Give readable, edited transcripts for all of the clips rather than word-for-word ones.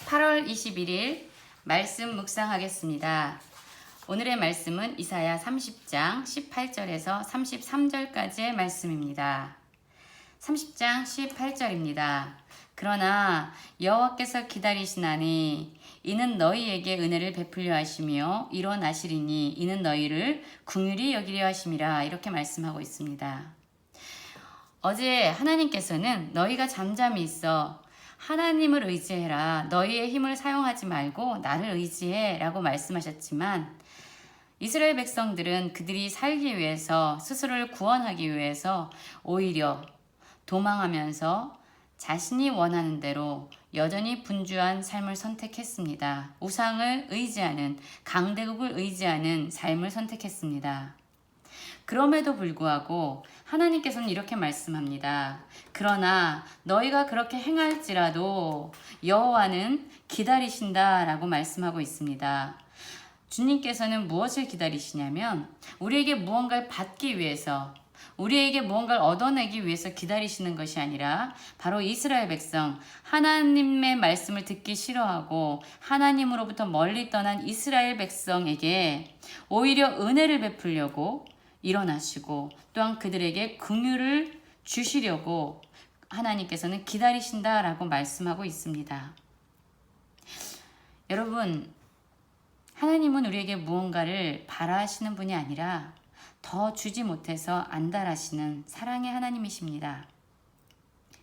8월 21일 말씀 묵상하겠습니다. 오늘의 말씀은 이사야 30장 18절에서 33절까지의 말씀입니다. 30장 18절입니다. 그러나 여호와께서 기다리시나니 이는 너희에게 은혜를 베풀려 하시며 일어나시리니 이는 너희를 긍휼히 여기려 하심이라, 이렇게 말씀하고 있습니다. 어제 하나님께서는 너희가 잠잠히 있어 하나님을 의지해라, 너희의 힘을 사용하지 말고 나를 의지해 라고 말씀하셨지만, 이스라엘 백성들은 그들이 살기 위해서, 스스로를 구원하기 위해서 오히려 도망하면서 자신이 원하는 대로 여전히 분주한 삶을 선택했습니다. 우상을 의지하는, 강대국을 의지하는 삶을 선택했습니다. 그럼에도 불구하고 하나님께서는 이렇게 말씀합니다. 그러나 너희가 그렇게 행할지라도 여호와는 기다리신다 라고 말씀하고 있습니다. 주님께서는 무엇을 기다리시냐면 우리에게 무언가를 받기 위해서, 우리에게 무언가를 얻어내기 위해서 기다리시는 것이 아니라 바로 이스라엘 백성, 하나님의 말씀을 듣기 싫어하고 하나님으로부터 멀리 떠난 이스라엘 백성에게 오히려 은혜를 베풀려고 일어나시고 또한 그들에게 긍휼을 주시려고 하나님께서는 기다리신다라고 말씀하고 있습니다. 여러분, 하나님은 우리에게 무언가를 바라시는 분이 아니라 더 주지 못해서 안달하시는 사랑의 하나님이십니다.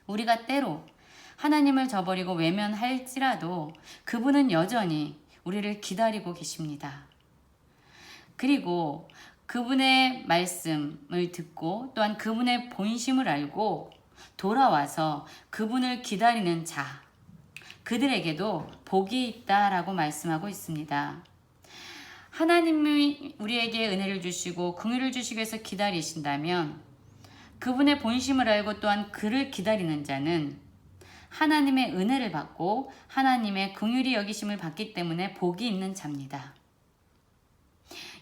우리가 때로 하나님을 저버리고 외면할지라도 그분은 여전히 우리를 기다리고 계십니다. 그리고 그분의 말씀을 듣고 또한 그분의 본심을 알고 돌아와서 그분을 기다리는 자, 그들에게도 복이 있다라고 말씀하고 있습니다. 하나님이 우리에게 은혜를 주시고 긍휼을 주시기 위해서 기다리신다면 그분의 본심을 알고 또한 그를 기다리는 자는 하나님의 은혜를 받고 하나님의 긍휼히 여기심을 받기 때문에 복이 있는 자입니다.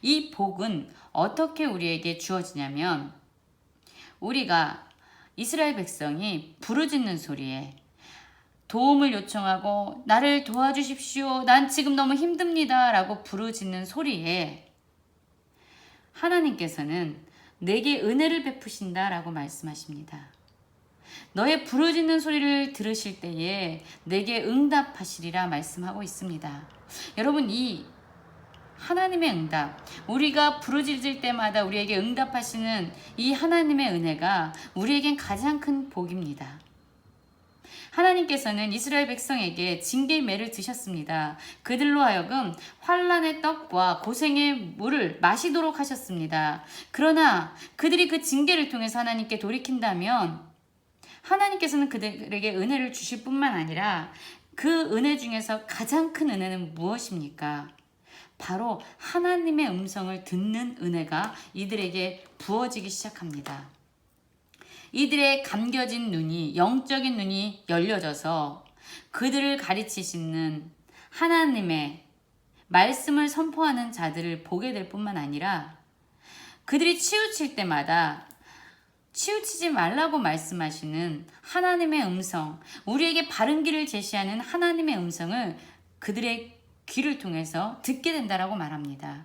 이 복은 어떻게 우리에게 주어지냐면, 우리가 이스라엘 백성이 부르짖는 소리에 도움을 요청하고 나를 도와주십시오, 난 지금 너무 힘듭니다 라고 부르짖는 소리에 하나님께서는 내게 은혜를 베푸신다 라고 말씀하십니다. 너의 부르짖는 소리를 들으실 때에 내게 응답하시리라 말씀하고 있습니다. 여러분, 이 하나님의 응답, 우리가 부르짖을 때마다 우리에게 응답하시는 이 하나님의 은혜가 우리에겐 가장 큰 복입니다. 하나님께서는 이스라엘 백성에게 징계의 매를 드셨습니다. 그들로 하여금 환난의 떡과 고생의 물을 마시도록 하셨습니다. 그러나 그들이 그 징계를 통해서 하나님께 돌이킨다면 하나님께서는 그들에게 은혜를 주실 뿐만 아니라 그 은혜 중에서 가장 큰 은혜는 무엇입니까? 바로 하나님의 음성을 듣는 은혜가 이들에게 부어지기 시작합니다. 이들의 감겨진 눈이, 영적인 눈이 열려져서 그들을 가르치시는 하나님의 말씀을 선포하는 자들을 보게 될 뿐만 아니라 그들이 치우칠 때마다 치우치지 말라고 말씀하시는 하나님의 음성, 우리에게 바른 길을 제시하는 하나님의 음성을 그들의 귀를 통해서 듣게 된다라고 말합니다.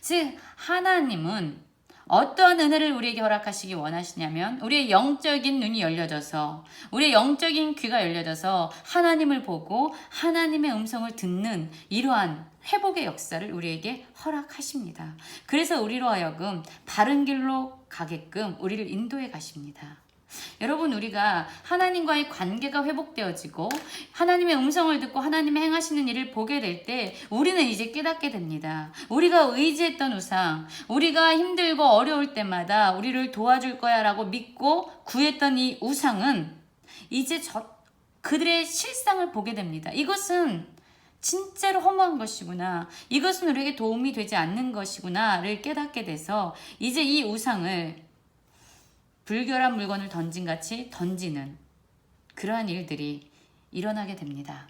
즉, 하나님은 어떠한 은혜를 우리에게 허락하시기 원하시냐면 우리의 영적인 눈이 열려져서, 우리의 영적인 귀가 열려져서 하나님을 보고 하나님의 음성을 듣는 이러한 회복의 역사를 우리에게 허락하십니다. 그래서 우리로 하여금 바른 길로 가게끔 우리를 인도해 가십니다. 여러분, 우리가 하나님과의 관계가 회복되어지고 하나님의 음성을 듣고 하나님의 행하시는 일을 보게 될 때 우리는 이제 깨닫게 됩니다. 우리가 의지했던 우상, 우리가 힘들고 어려울 때마다 우리를 도와줄 거야 라고 믿고 구했던 이 우상은 이제 그들의 실상을 보게 됩니다. 이것은 진짜로 허무한 것이구나, 이것은 우리에게 도움이 되지 않는 것이구나를 깨닫게 돼서 이제 이 우상을 불결한 물건을 던진같이 던지는 그러한 일들이 일어나게 됩니다.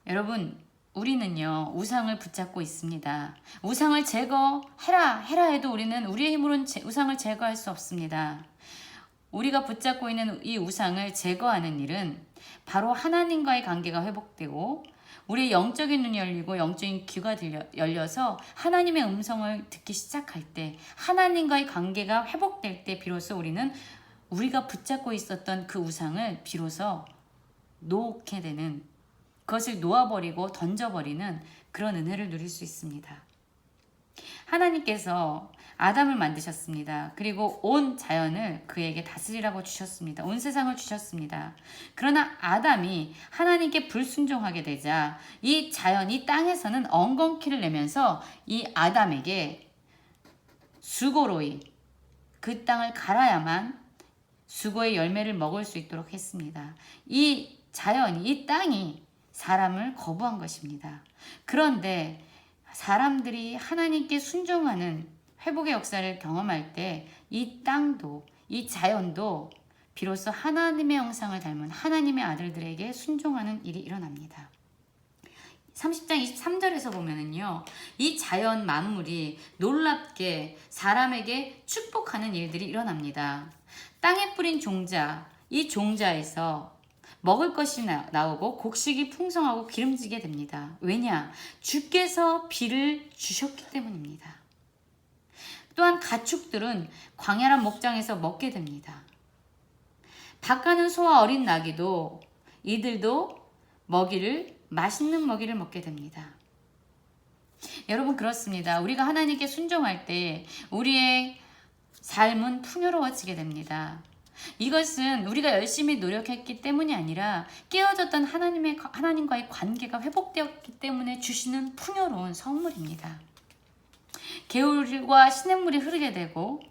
여러분, 우리는요 우상을 붙잡고 있습니다. 우상을 제거해라 해도 우리는 우리의 힘으로는 우상을 제거할 수 없습니다. 우리가 붙잡고 있는 이 우상을 제거하는 일은 바로 하나님과의 관계가 회복되고 우리의 영적인 눈이 열리고 영적인 귀가 열려서 하나님의 음성을 듣기 시작할 때, 하나님과의 관계가 회복될 때 비로소 우리는 우리가 붙잡고 있었던 그 우상을 비로소 놓게 되는, 그것을 놓아버리고 던져버리는 그런 은혜를 누릴 수 있습니다. 하나님께서 아담을 만드셨습니다. 그리고 온 자연을 그에게 다스리라고 주셨습니다. 온 세상을 주셨습니다. 그러나 아담이 하나님께 불순종하게 되자 이 자연, 이 땅에서는 엉겅퀴를 내면서 이 아담에게 수고로이 그 땅을 갈아야만 수고의 열매를 먹을 수 있도록 했습니다. 이 자연이, 이 땅이 사람을 거부한 것입니다. 그런데 사람들이 하나님께 순종하는 회복의 역사를 경험할 때 이 땅도, 이 자연도 비로소 하나님의 형상을 닮은 하나님의 아들들에게 순종하는 일이 일어납니다. 30장 23절에서 보면은요, 이 자연 만물이 놀랍게 사람에게 축복하는 일들이 일어납니다. 땅에 뿌린 종자, 이 종자에서 먹을 것이 나오고 곡식이 풍성하고 기름지게 됩니다. 왜냐? 주께서 비를 주셨기 때문입니다. 또한 가축들은 광야란 목장에서 먹게 됩니다. 밭가는 소와 어린 나귀도 이들도 맛있는 먹이를 먹게 됩니다. 여러분, 그렇습니다. 우리가 하나님께 순종할 때 우리의 삶은 풍요로워지게 됩니다. 이것은 우리가 열심히 노력했기 때문이 아니라 깨어졌던 하나님과의 관계가 회복되었기 때문에 주시는 풍요로운 선물입니다. 개울과 시냇물이 흐르게 되고,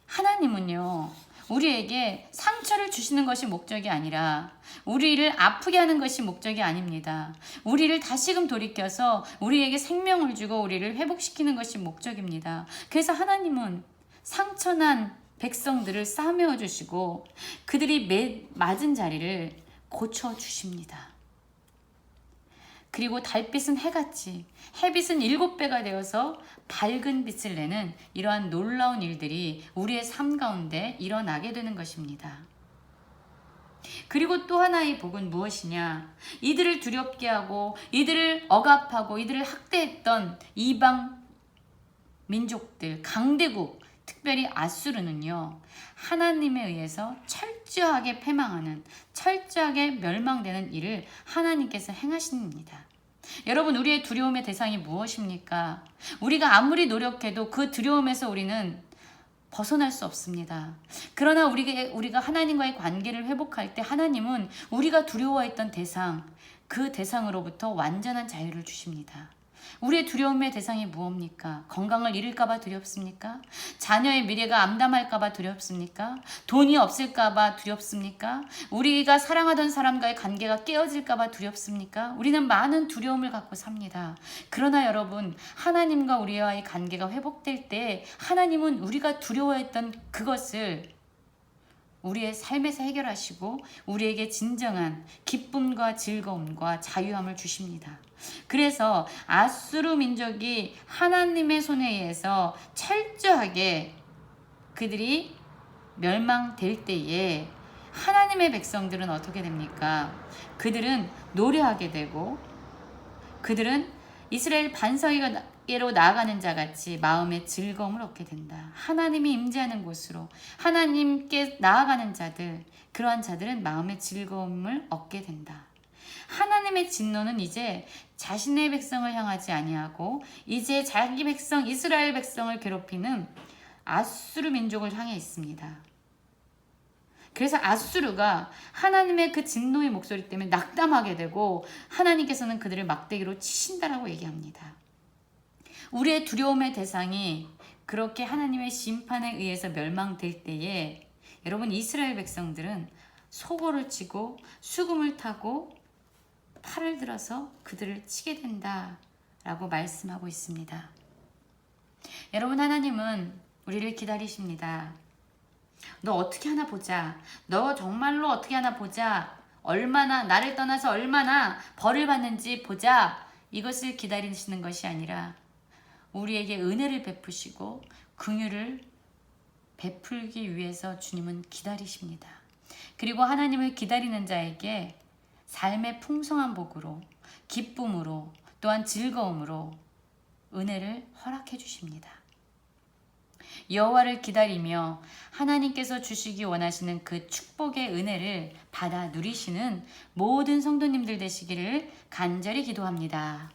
하나님은요, 우리에게 상처를 주시는 것이 목적이 아니라 우리를 아프게 하는 것이 목적이 아닙니다. 우리를 다시금 돌이켜서 우리에게 생명을 주고 우리를 회복시키는 것이 목적입니다. 그래서 하나님은 상처난 백성들을 싸매어 주시고 그들이 맞은 자리를 고쳐주십니다. 그리고 달빛은 해같이, 햇빛은 7배가 되어서 밝은 빛을 내는 이러한 놀라운 일들이 우리의 삶 가운데 일어나게 되는 것입니다. 그리고 또 하나의 복은 무엇이냐? 이들을 두렵게 하고 이들을 억압하고 이들을 학대했던 이방 민족들, 강대국, 특별히 아수르는요, 하나님에 의해서 철저하게 패망하는, 철저하게 멸망되는 일을 하나님께서 행하십니다. 여러분, 우리의 두려움의 대상이 무엇입니까? 우리가 아무리 노력해도 그 두려움에서 우리는 벗어날 수 없습니다. 그러나 우리가 하나님과의 관계를 회복할 때 하나님은 우리가 두려워했던 대상, 그 대상으로부터 완전한 자유를 주십니다. 우리의 두려움의 대상이 무엇입니까? 건강을 잃을까봐 두렵습니까? 자녀의 미래가 암담할까봐 두렵습니까? 돈이 없을까봐 두렵습니까? 우리가 사랑하던 사람과의 관계가 깨어질까봐 두렵습니까? 우리는 많은 두려움을 갖고 삽니다. 그러나 여러분, 하나님과 우리와의 관계가 회복될 때 하나님은 우리가 두려워했던 그것을 우리의 삶에서 해결하시고 우리에게 진정한 기쁨과 즐거움과 자유함을 주십니다. 그래서 아수르 민족이 하나님의 손에 의해서 철저하게 그들이 멸망될 때에 하나님의 백성들은 어떻게 됩니까? 그들은 노래하게 되고 그들은 이스라엘 반석에로 나아가는 자같이 마음의 즐거움을 얻게 된다. 하나님이 임재하는 곳으로 하나님께 나아가는 자들, 그러한 자들은 마음의 즐거움을 얻게 된다. 하나님의 진노는 이제 자신의 백성을 향하지 아니하고 이제 자기 백성 이스라엘 백성을 괴롭히는 아수르 민족을 향해 있습니다. 그래서 아수르가 하나님의 그 진노의 목소리 때문에 낙담하게 되고 하나님께서는 그들을 막대기로 치신다라고 얘기합니다. 우리의 두려움의 대상이 그렇게 하나님의 심판에 의해서 멸망될 때에 여러분, 이스라엘 백성들은 소고를 치고 수금을 타고 팔을 들어서 그들을 치게 된다라고 말씀하고 있습니다. 여러분, 하나님은 우리를 기다리십니다. 너 어떻게 하나 보자. 너 정말로 어떻게 하나 보자. 얼마나 나를 떠나서 얼마나 벌을 받는지 보자. 이것을 기다리시는 것이 아니라 우리에게 은혜를 베푸시고 긍휼을 베풀기 위해서 주님은 기다리십니다. 그리고 하나님을 기다리는 자에게 삶의 풍성한 복으로, 기쁨으로, 또한 즐거움으로 은혜를 허락해 주십니다. 여호와를 기다리며 하나님께서 주시기 원하시는 그 축복의 은혜를 받아 누리시는 모든 성도님들 되시기를 간절히 기도합니다.